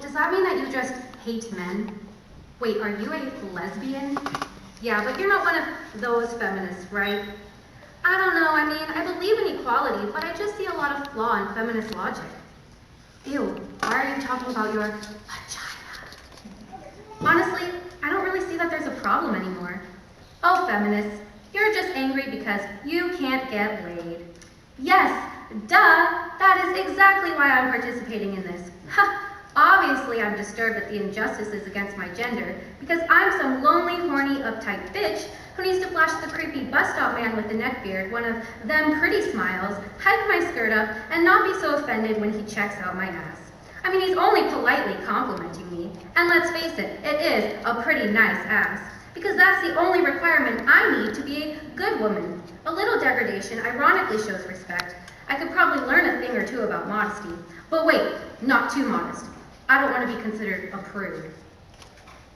does that mean that you just hate men? Wait, are you a lesbian? Yeah, but you're not one of those feminists, right? I don't know, I mean, I believe in equality, but I just see a lot of flaw in feminist logic. Ew, why are you talking about your vagina? Honestly, I don't really see that there's a problem anymore. Oh, feminists, you're just angry because you can't get laid. Yes, duh, that is exactly why I'm participating in this. Ha! Obviously, I'm disturbed at the injustices against my gender because I'm some lonely, horny, uptight bitch who needs to flash the creepy bus stop man with the neckbeard one of them pretty smiles, hike my skirt up, and not be so offended when he checks out my ass. I mean, he's only politely complimenting me, and let's face it, it is a pretty nice ass, because that's the only requirement I need to be a good woman. A little degradation ironically shows respect. I could probably learn a thing or two about modesty, but wait, not too modest. I don't want to be considered a prude.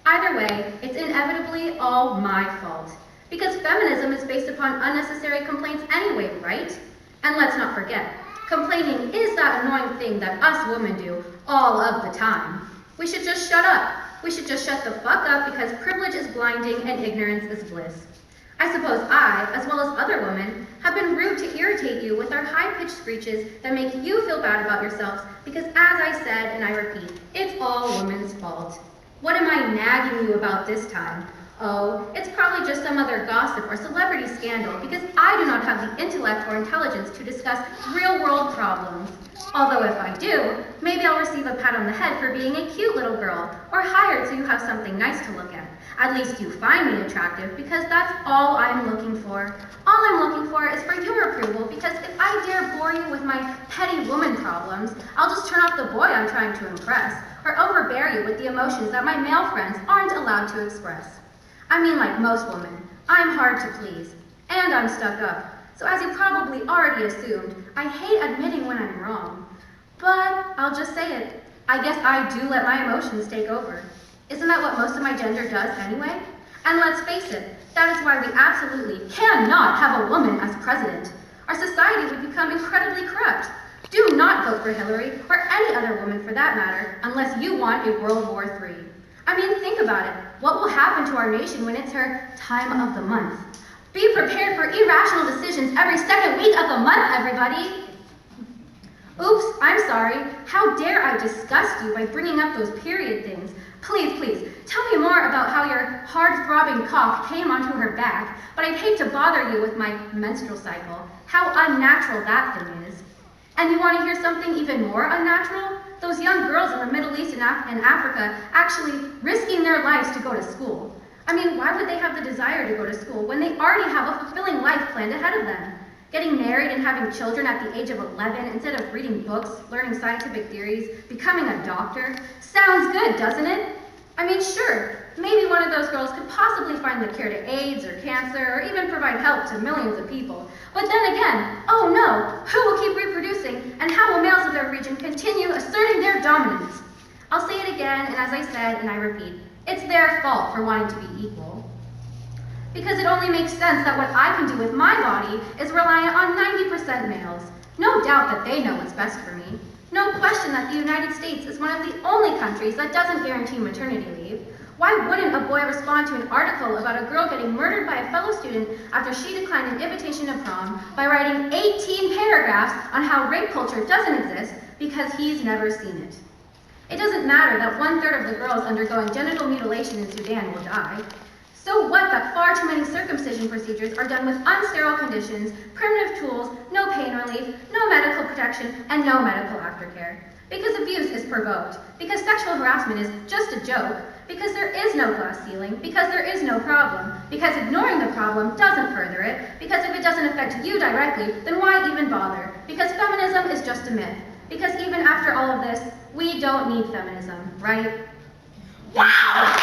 Either way, it's inevitably all my fault, because feminism is based upon unnecessary complaints anyway, right? And let's not forget, complaining is that annoying thing that us women do all of the time. We should just shut up. We should just shut the fuck up because privilege is blinding and ignorance is bliss. I suppose I, as well as other women, have been rude to irritate you with our high-pitched screeches that make you feel bad about yourselves because, as I said, and I repeat, it's all women's fault. What am I nagging you about this time? Oh, it's probably just some other gossip or celebrity scandal because I do not have the intellect or intelligence to discuss real-world problems. Although if I do, maybe I'll receive a pat on the head for being a cute little girl or hired so you have something nice to look at. At least you find me attractive because that's all I'm looking for. All I'm looking for is for your approval because if I dare bore you with my petty woman problems, I'll just turn off the boy I'm trying to impress or overbear you with the emotions that my male friends aren't allowed to express. I mean, like most women, I'm hard to please, and I'm stuck up. So as you probably already assumed, I hate admitting when I'm wrong. But I'll just say it. I guess I do let my emotions take over. Isn't that what most of my gender does anyway? And let's face it, that is why we absolutely cannot have a woman as president. Our society would become incredibly corrupt. Do not vote for Hillary, or any other woman for that matter, unless you want a World War III. I mean, think about it. What will happen to our nation when it's her time of the month? Be prepared for irrational decisions every second week of the month, everybody. Oops, I'm sorry. How dare I disgust you by bringing up those period things? Please, please, tell me more about how your hard-throbbing cock came onto her back, but I'd hate to bother you with my menstrual cycle. How unnatural that thing is. And you want to hear something even more unnatural? Those young girls in the Middle East and Africa actually risking their lives to go to school. I mean, why would they have the desire to go to school when they already have a fulfilling life planned ahead of them? Getting married and having children at the age of 11 instead of reading books, learning scientific theories, becoming a doctor. Sounds good, doesn't it? I mean, sure, maybe one of those girls could possibly find the cure to AIDS or cancer or even provide help to millions of people. But then again, oh no, who will keep reproducing and how will males of their region continue asserting their dominance? I'll say it again, and as I said, and I repeat, it's their fault for wanting to be equal. Because it only makes sense that what I can do with my body is reliant on 90% males. No doubt that they know what's best for me. No question that the United States is one of the only countries that doesn't guarantee maternity leave. Why wouldn't a boy respond to an article about a girl getting murdered by a fellow student after she declined an invitation to prom by writing 18 paragraphs on how rape culture doesn't exist because he's never seen it? It doesn't matter that 1/3 of the girls undergoing genital mutilation in Sudan will die. So what that far too many circumcision procedures are done with unsterile conditions, primitive tools, no pain relief, no medical protection, and no medical aftercare. Because abuse is provoked, because sexual harassment is just a joke, because there is no glass ceiling, because there is no problem, because ignoring the problem doesn't further it, because if it doesn't affect you directly, then why even bother? Because feminism is just a myth. Because even after all of this, we don't need feminism, right? Wow!